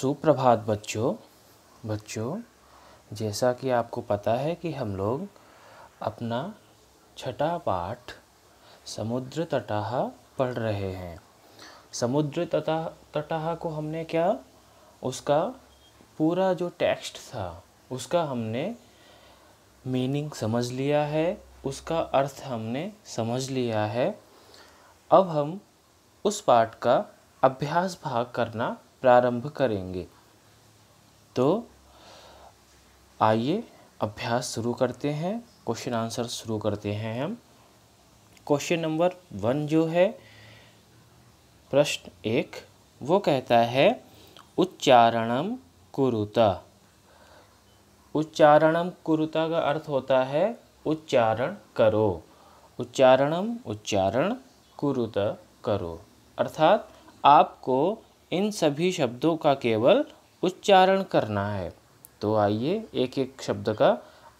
सुप्रभात बच्चों, जैसा कि आपको पता है कि हम लोग अपना छठा पाठ समुद्र तटः पढ़ रहे हैं। समुद्र तटः को हमने उसका पूरा जो टेक्स्ट था उसका हमने मीनिंग समझ लिया है, उसका अर्थ हमने समझ लिया है। अब हम उस पाठ का अभ्यास भाग करना प्रारंभ करेंगे। तो आइए अभ्यास शुरू करते हैं, क्वेश्चन आंसर शुरू करते हैं हम। क्वेश्चन नंबर 1 जो है, प्रश्न 1, वो कहता है उच्चारणम कुरुता। उच्चारणम कुरुता का अर्थ होता है उच्चारण करो। उच्चारणम उच्चारण, कुरुता करो, अर्थात आपको इन सभी शब्दों का केवल उच्चारण करना है। तो आइए एक एक शब्द का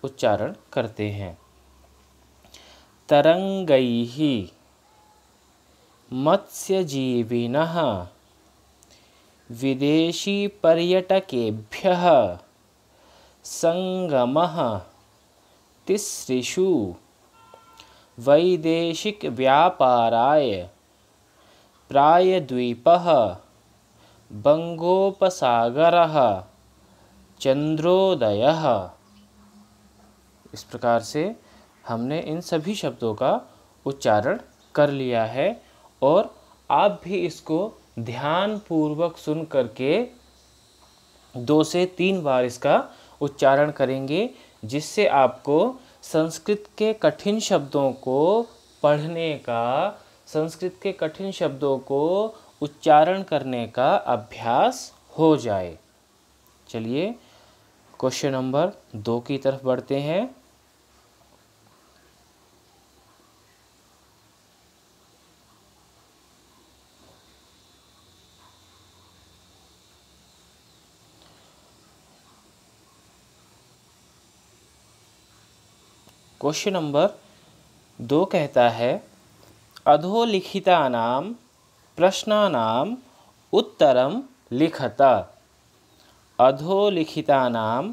उच्चारण करते हैं। तरंगैः मत्स्यजीविनः विदेशी पर्यटकेभ्यः संगमः तिसृषु वैदेशिक व्यापाराय प्रायद्वीपः बंगोपसागरः चंद्रोदयः। इस प्रकार से हमने इन सभी शब्दों का उच्चारण कर लिया है और आप भी इसको ध्यानपूर्वक सुन करके 2 से 3 बार इसका उच्चारण करेंगे, जिससे आपको संस्कृत के कठिन शब्दों को पढ़ने का, संस्कृत के कठिन शब्दों को उच्चारण करने का अभ्यास हो जाए। चलिए क्वेश्चन नंबर 2 की तरफ बढ़ते हैं। क्वेश्चन नंबर 2 कहता है अधोलिखितानां प्रश्नानां उत्तरं लिखत। अधोलिखितानां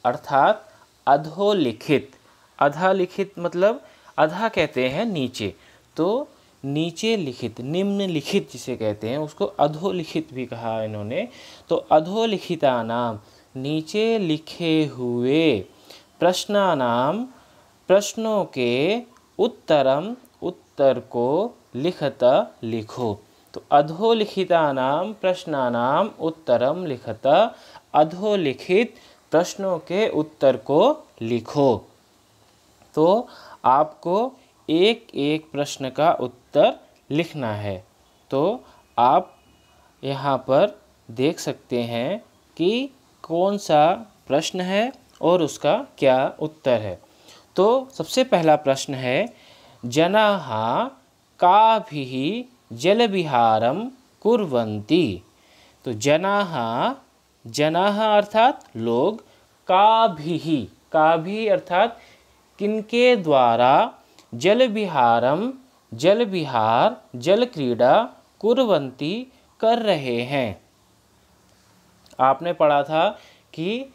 अर्थात अधोलिखित। अधा लिखित मतलब अधा कहते हैं नीचे, तो नीचे लिखित, निम्नलिखित जिसे कहते हैं उसको अधोलिखित भी कहा इन्होंने। तो अधोलिखितानां नीचे लिखे हुए, प्रश्नानां प्रश्नों के, उत्तरम उत्तर को, लिखत लिखो। तो अधोलिखितानां प्रश्नानां उत्तरम लिखत, अधोलिखित प्रश्नों के उत्तर को लिखो। तो आपको एक एक प्रश्न का उत्तर लिखना है। तो आप यहाँ पर देख सकते हैं कि कौन सा प्रश्न है और उसका क्या उत्तर है। तो सबसे पहला प्रश्न है जनाः काभिः जलविहारं कुर्वन्ति। तो जनाः अर्थात लोग, काभिः, काभिः अर्थात किनके द्वारा, जलविहारम जलविहार, जल क्रीड़ा, कुर्वन्ति कर रहे हैं। आपने पढ़ा था कि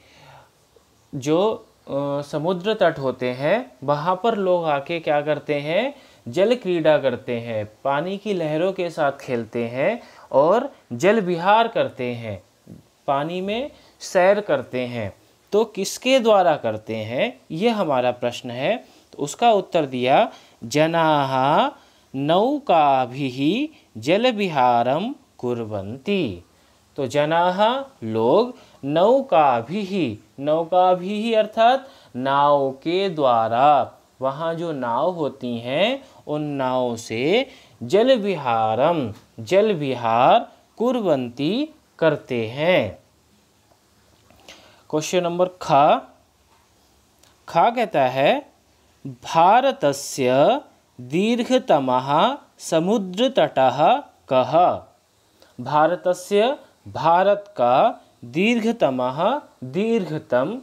जो समुद्र तट होते हैं वहाँ पर लोग आके क्या करते हैं, जल क्रीड़ा करते हैं, पानी की लहरों के साथ खेलते हैं और जल विहार करते हैं, पानी में सैर करते हैं। तो किसके द्वारा करते हैं, ये हमारा प्रश्न है। तो उसका उत्तर दिया जनाः नौकाभिः जल विहारं कुर्वन्ति। तो जनाः लोग, नौकाभिः, नौकाभिः अर्थात नाव के द्वारा, वहाँ जो नाव होती हैं उन नाव से जल विहारम जल विहार कुर्वन्ति करते हैं। क्वेश्चन नंबर खा कहता है भारतस्य दीर्घतमः समुद्रतटः कः। भारतस्य, भारत का, दीर्घतमः दीर्घतम,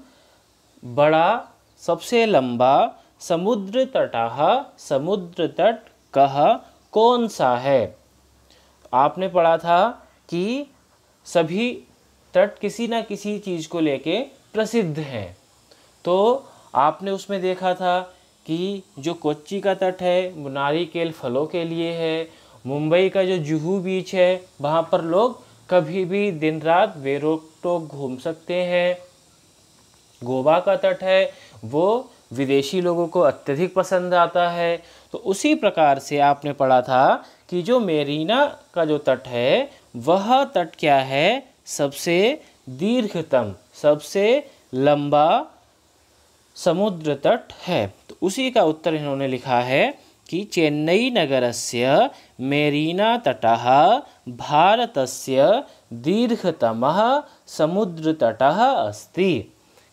बड़ा, सबसे लंबा, समुद्र तटः समुद्र तट, कः कौन सा है। आपने पढ़ा था कि सभी तट किसी ना किसी चीज़ को लेके प्रसिद्ध हैं। तो आपने उसमें देखा था कि जो कोच्चि का तट है वो नारिकेल फलों के लिए है। मुंबई का जो जुहू बीच है वहाँ पर लोग कभी भी दिन रात बेरोक टोक घूम सकते हैं। गोवा का तट है वो विदेशी लोगों को अत्यधिक पसंद आता है। तो उसी प्रकार से आपने पढ़ा था कि जो मेरीना का जो तट है वह तट क्या है, सबसे दीर्घतम, सबसे लंबा समुद्र तट है। तो उसी का उत्तर इन्होंने लिखा है कि चेन्नई नगरस्य मेरीना तटः भारतस्य दीर्घतमः समुद्रतटः अस्ति।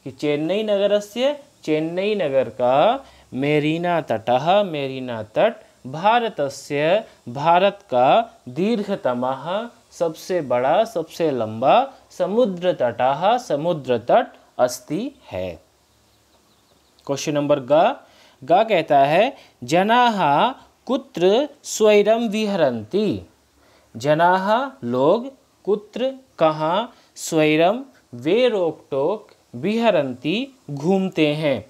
कि चेन्नई नगरस्य, चेन्नई नगर का, मेरीना तटः, मेरीना तट, भारतस्य, भारत का, दीर्घतमः, सबसे बड़ा, सबसे लंबा, समुद्र तटः, समुद्र तट अस्ति है। क्वेश्चन नंबर ग कहता है जनाः कुत्र स्वैरं विहरन्ति। जनाः लोग, कुत्र कहाँ, स्वैरम वे रोक टोक, विहरन्ति घूमते हैं।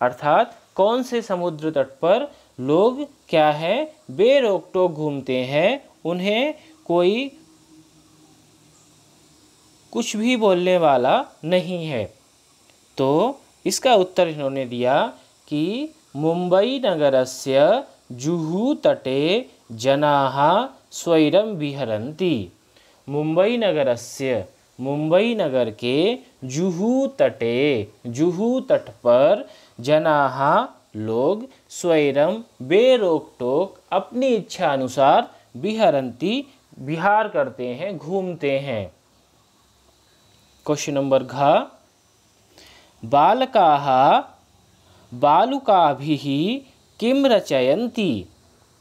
अर्थात कौन से समुद्र तट पर लोग क्या है, बेरोक टोक घूमते हैं, उन्हें कोई कुछ भी बोलने वाला नहीं है। तो इसका उत्तर इन्होंने दिया कि मुंबई नगरस्य जुहू तटे जनाः स्वैरं विहरन्ति। मुंबई नगरस्य, मुंबई नगर के, जुहू तटे, जुहू तट पर, जनाः लोग, स्वैरम बेरोक टोक, अपनी इच्छा अनुसार, विहरन्ति विहार करते हैं, घूमते हैं। क्वेश्चन नंबर घ बालकाः बालुकाभिः किं रचयन्ति।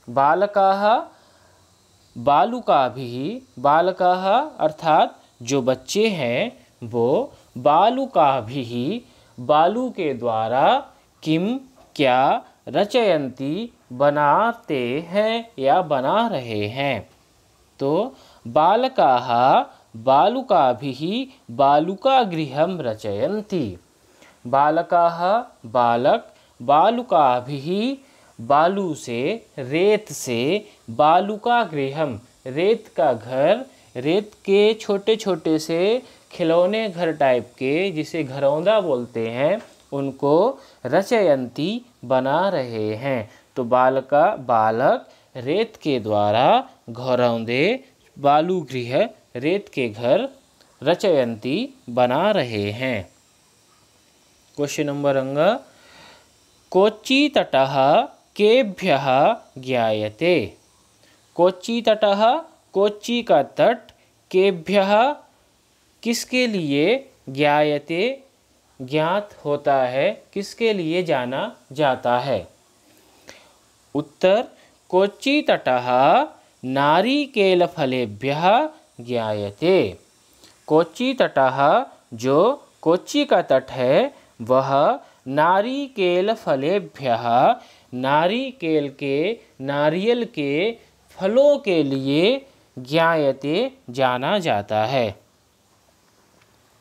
बालकाः बालुकाभिः, बालकाः अर्थात जो बच्चे हैं वो बालुकाभिः बालू के द्वारा, किम क्या, रचयन्ति बनाते हैं या बना रहे हैं। तो बालकाः बालुकाभिः बालुकागृहं रचयन्ति। बालकाः बालक, बालुकाभिः बालू से, रेत से, बालुकागृहम रेत का घर, रेत के छोटे छोटे से खिलौने घर टाइप के जिसे घरौंदा बोलते हैं, उनको रचयन्ति बना रहे हैं। तो बालका बालक रेत के द्वारा घरौंदे, बालुगृह रेत के घर, रचयन्ति बना रहे हैं। क्वेश्चन नंबर अंग कोच्चि तटः केभ्यः ज्ञायते। कोच्चि तटः, कोच्चि का तट, केभ्यः किसके लिए, ज्ञायते ज्ञात होता है, किसके लिए जाना जाता है। उत्तर कोच्चि तटः नारिकेलफलेभ्यः ज्ञायते। कोच्चि तटः, जो कोच्चि का तट है वह नारिकेल फलेभ्यः, नारिकेल के, नारियल के फलों के लिए, ज्ञायते जाना जाता है।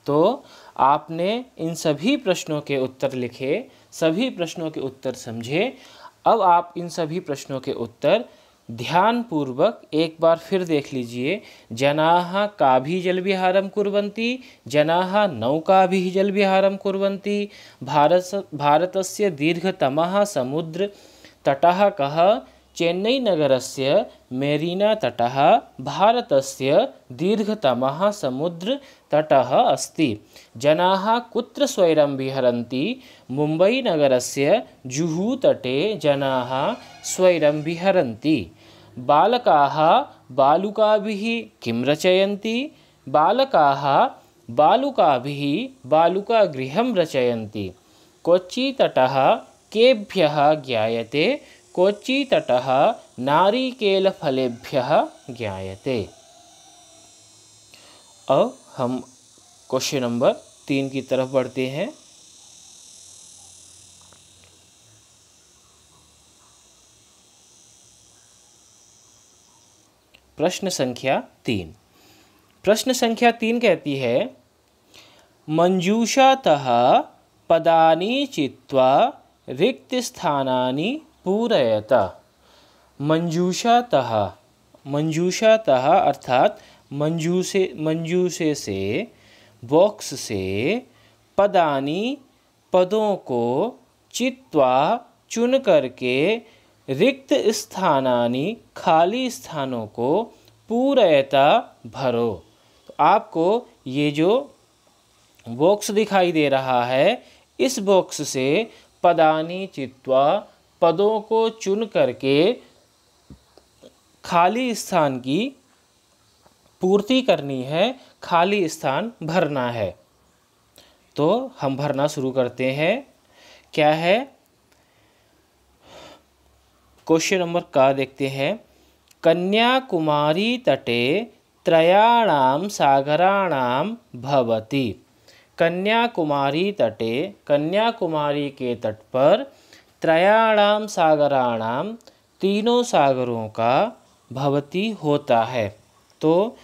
तो आपने इन सभी प्रश्नों के उत्तर लिखे, सभी प्रश्नों के उत्तर समझे। अब आप इन सभी प्रश्नों के उत्तर ध्यानपूर्वक एक बार फिर देख लीजिए। जनाः काभिः जलविहारं कुर्वन्ति, जनाः नौकाभिः जलविहारं कुर्वन्ति, भारतस्य दीर्घतमः समुद्र तटः कः, चेन्नई नगरस्य मेरीना तटः भारतस्य दीर्घतमः समुद्र तटः अस्ति। जनाः कुत्र स्वैरं विहरन्ति, मुंबई नगरस्य जुहू तटे जनाः स्वैरं विहरन्ति। बालकाः बालुकाभिः किं रचयन्ति, बालकाः बालुकाभिः बालुकागृहं रचयन्ति। कोच्चि तटः केभ्यः ज्ञायते, कोच्चि तटः नारिकेलफलेभ्यः ज्ञायते। अब हम क्वेश्चन नंबर 3 की तरफ बढ़ते हैं। प्रश्न संख्या 3। प्रश्न संख्या 3 कहती है मंजूषातः पदानि चित्वा रिक्तस्थानानि पूरयत। मंजूषातः, मंजूषातः अर्थात मंजूसे से, बॉक्स से, पदानि पदों को, चित्वा चुन करके, रिक्त स्थानानि खाली स्थानों को, पूरयता भरो। तो आपको ये जो बॉक्स दिखाई दे रहा है, इस बॉक्स से पदानि चित्वा पदों को चुन करके खाली स्थान की पूर्ति करनी है, खाली स्थान भरना है। तो हम भरना शुरू करते हैं। क्या है क्वेश्चन नंबर का देखते हैं। कन्याकुमारी तटे त्रयाणां सागराणां भवति। कन्याकुमारी तटे, कन्याकुमारी के तट पर, त्रयाणां सागराणां तीनों सागरों का, भवति होता है। तो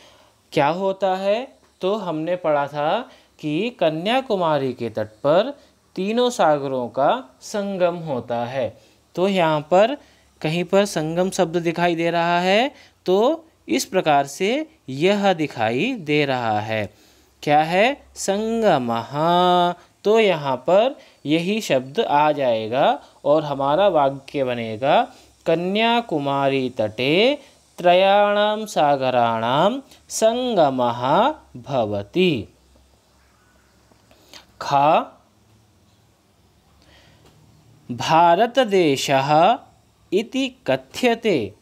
क्या होता है? तो हमने पढ़ा था कि कन्याकुमारी के तट पर तीनों सागरों का संगम होता है। तो यहाँ पर कहीं पर संगम शब्द दिखाई दे रहा है, तो इस प्रकार से यह दिखाई दे रहा है। क्या है? संगमः। तो यहाँ पर यही शब्द आ जाएगा और हमारा वाक्य बनेगा कन्याकुमारी तटे त्रयाणां सागराणां संगमः भवति। खा भारतदेशः इति कथ्यते।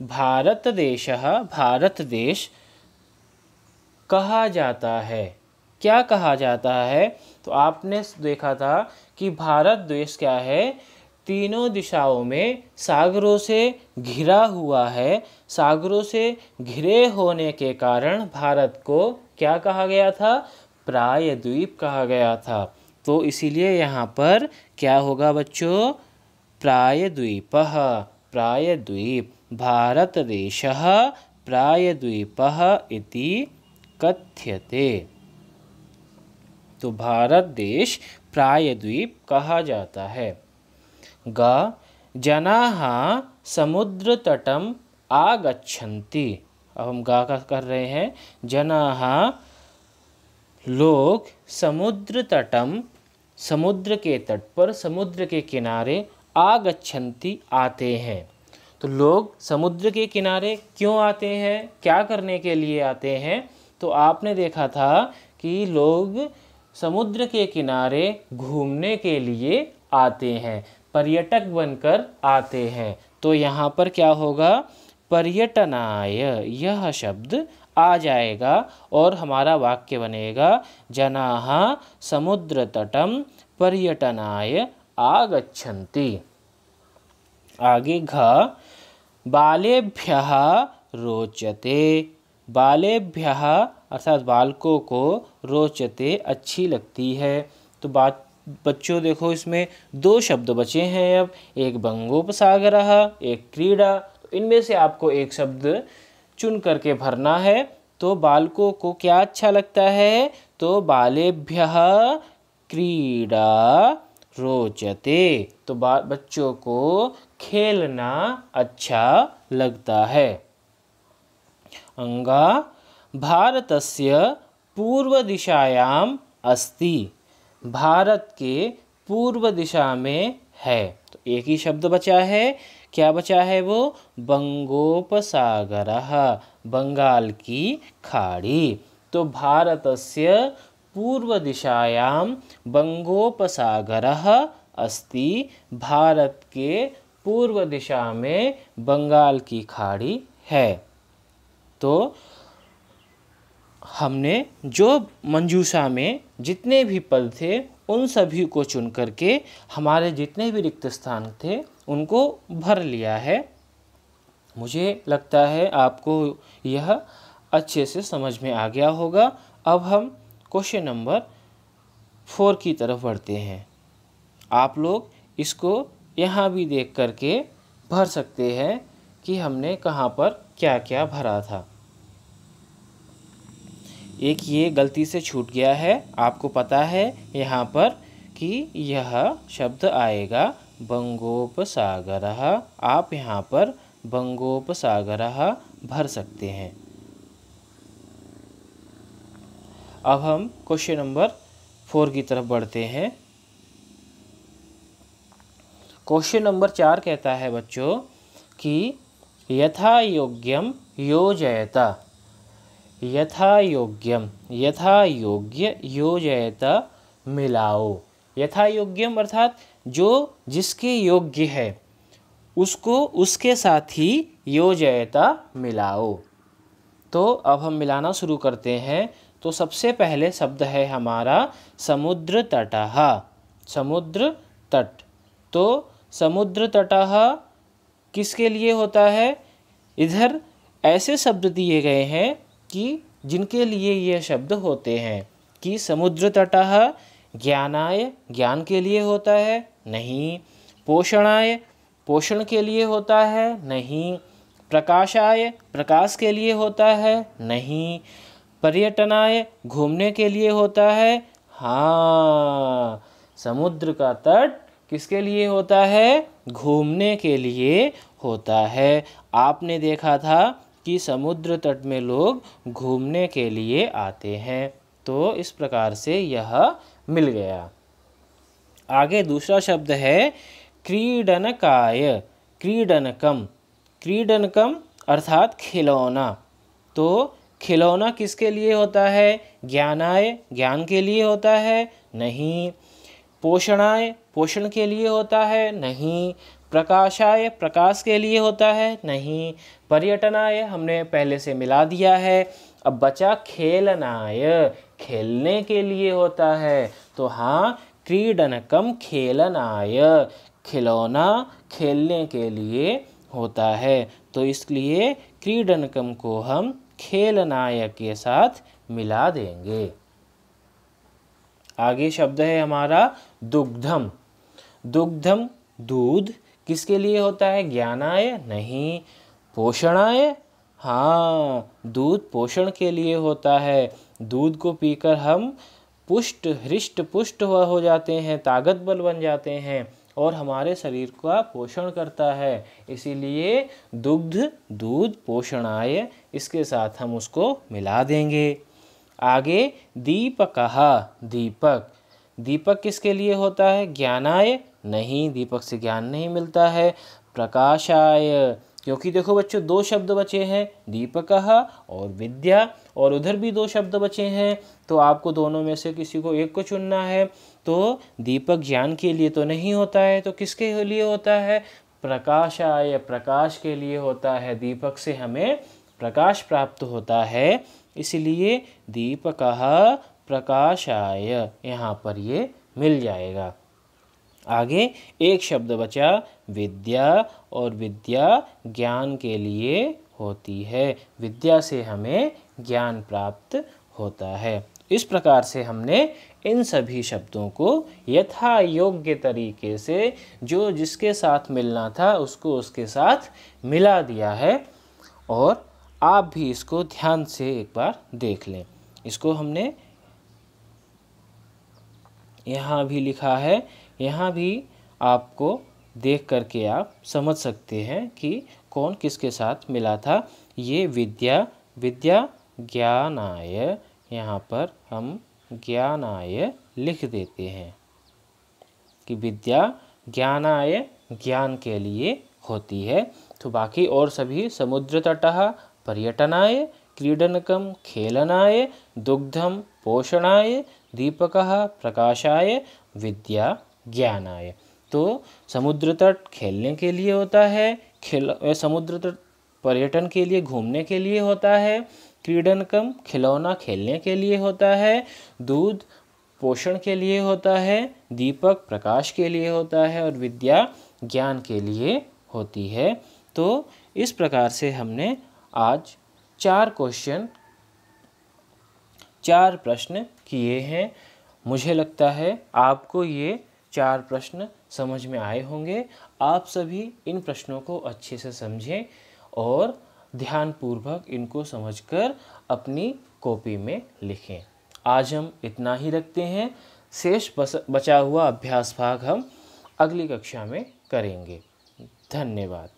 भारतदेशः, भारत देश कहा जाता है। क्या कहा जाता है? तो आपने देखा था कि भारत देश क्या है? तीनों दिशाओं में सागरों से घिरा हुआ है। सागरों से घिरे होने के कारण भारत को क्या कहा गया था? प्रायद्वीप कहा गया था। तो इसीलिए यहाँ पर क्या होगा बच्चों? प्रायद्वीपः, प्रायद्वीप। भारतदेशः प्रायद्वीपः इति कथ्यते। तो भारत देश प्रायद्वीप कहा जाता है। ग जनाः समुद्रतटम् आगच्छन्ति। अब हम गा का कर रहे हैं। जनाः लोग, समुद्र तटम समुद्र के तट पर, समुद्र के किनारे, आगच्छन्ति आते हैं। तो लोग समुद्र के किनारे क्यों आते हैं? क्या करने के लिए आते हैं? तो आपने देखा था कि लोग समुद्र के किनारे घूमने के लिए आते हैं, पर्यटक बनकर आते हैं। तो यहाँ पर क्या होगा? पर्यटनाय, यह शब्द आ जाएगा और हमारा वाक्य बनेगा जनाः समुद्र तटम पर्यटनाय आगच्छन्ति। आगे घ बालेभ्यः रोचते। बालेभ्यः अर्थात बालकों को, रोचते अच्छी लगती है। तो बच्चों देखो इसमें दो शब्द बचे हैं अब, एक बंगोपसागरः, एक क्रीड़ा। तो इनमें से आपको एक शब्द चुन करके भरना है। तो बालकों को क्या अच्छा लगता है? तो बालेभ्यः क्रीड़ा रोचते। तो बच्चों को खेलना अच्छा लगता है। अंगा भारतस्य पूर्व दिशायाम अस्ति। भारत के पूर्व दिशा में है। तो एक ही शब्द बचा है। क्या बचा है वो? बंगोपसागरः, बंगाल की खाड़ी। तो भारतस्य पूर्व दिशायाम बंगोपसागरः अस्ति। भारत के पूर्व दिशा में बंगाल की खाड़ी है। तो हमने जो मंजूषा में जितने भी पद थे उन सभी को चुन करके हमारे जितने भी रिक्त स्थान थे उनको भर लिया है। मुझे लगता है आपको यह अच्छे से समझ में आ गया होगा। अब हम क्वेश्चन नंबर 4 की तरफ बढ़ते हैं। आप लोग इसको यहाँ भी देख करके भर सकते हैं कि हमने कहाँ पर क्या क्या भरा था। एक ये गलती से छूट गया है, आपको पता है यहाँ पर कि यह शब्द आएगा बंगोपसागरः। आप यहाँ पर बंगोपसागरः भर सकते हैं। अब हम क्वेश्चन नंबर 4 की तरफ बढ़ते हैं। क्वेश्चन नंबर 4 कहता है बच्चों कि यथा योग्यम योजयत। यथा योग्यम, यथा योग्य, योजयत मिलाओ। यथा योग्यम अर्थात जो जिसके योग्य है उसको उसके साथ ही योजयता मिलाओ। तो अब हम मिलाना शुरू करते हैं। तो सबसे पहले शब्द है हमारा समुद्र तटः। समुद्र तट। तो समुद्र तटः किसके लिए होता है? इधर ऐसे शब्द दिए गए हैं कि जिनके लिए ये शब्द होते हैं कि समुद्र तटः ज्ञानाय, ज्ञान के लिए होता है, नहीं। पोषणाय, पोषण के लिए होता है, नहीं। प्रकाशाय, प्रकाश के लिए होता है, नहीं। पर्यटनाय, घूमने के लिए होता है, हाँ। समुद्र का तट किसके लिए होता है? घूमने के लिए होता है। आपने देखा था कि समुद्र तट में लोग घूमने के लिए आते हैं। तो इस प्रकार से यह मिल गया। आगे दूसरा शब्द है क्रीडनकाय। क्रीडनकम, क्रीडनकम अर्थात खिलौना। तो खिलौना किसके लिए होता है? ज्ञानाय, ज्ञान के लिए होता है, नहीं। पोषणाय, पोषण के लिए होता है, नहीं। प्रकाशाय, प्रकाश के लिए होता है, नहीं। पर्यटनाय हमने पहले से मिला दिया है। अब बचा खेलनाय, खेलने के लिए होता है। तो हाँ, क्रीडनकम खेलनाय, खिलौना खेलने के लिए होता है। तो इसलिए क्रीडनकम को हम खेलनाय के साथ मिला देंगे। आगे शब्द है हमारा दुग्धम। दुग्धम दूध किसके लिए होता है? ज्ञानाय, नहीं। पोषणाय, हाँ, दूध पोषण के लिए होता है। दूध को पीकर हम पुष्ट हृष्ट पुष्ट हो जाते हैं, ताकतवर बन जाते हैं और हमारे शरीर का पोषण करता है। इसीलिए दुग्ध, दूध, पोषणाय, इसके साथ हम उसको मिला देंगे। आगे दीपकः, दीपक। दीपक किसके लिए होता है? ज्ञानाय, नहीं, दीपक से ज्ञान नहीं मिलता है। प्रकाशाय, क्योंकि देखो बच्चों दो शब्द बचे हैं, दीपकः और विद्या, और उधर भी दो शब्द बचे हैं। तो आपको दोनों में से किसी को एक को चुनना है। तो दीपक ज्ञान के लिए तो नहीं होता है, तो किसके लिए होता है? प्रकाशाय, प्रकाश के लिए होता है। दीपक से हमें प्रकाश प्राप्त होता है, इसलिए दीपकः प्रकाशाय यहाँ पर ये मिल जाएगा। आगे एक शब्द बचा विद्या, और विद्या ज्ञान के लिए होती है। विद्या से हमें ज्ञान प्राप्त होता है। इस प्रकार से हमने इन सभी शब्दों को यथा योग्य तरीके से जो जिसके साथ मिलना था उसको उसके साथ मिला दिया है। और आप भी इसको ध्यान से एक बार देख लें। इसको हमने यहाँ भी लिखा है, यहाँ भी आपको देख करके आप समझ सकते हैं कि कौन किसके साथ मिला था। ये विद्या, विद्या ज्ञानाय, यहाँ पर हम ज्ञानाय लिख देते हैं कि विद्या ज्ञानाय ज्ञान के लिए होती है। तो बाकी और सभी समुद्र तटः पर्यटनाय, क्रीडनकम खेलनाय, दुग्धम पोषणाय, दीपकः प्रकाशाय, विद्या ज्ञानाय। तो समुद्र तट खेलने के लिए होता है, समुद्र तट पर्यटन के लिए घूमने के लिए होता है, क्रीडनकम खिलौना खेलने के लिए होता है, दूध पोषण के लिए होता है, दीपक प्रकाश के लिए होता है और विद्या ज्ञान के लिए होती है। तो इस प्रकार से हमने आज 4 प्रश्न किए हैं। मुझे लगता है आपको ये 4 प्रश्न समझ में आए होंगे। आप सभी इन प्रश्नों को अच्छे से समझें और ध्यानपूर्वक इनको समझकर अपनी कॉपी में लिखें। आज हम इतना ही रखते हैं। शेष बचा हुआ अभ्यास भाग हम अगली कक्षा में करेंगे। धन्यवाद।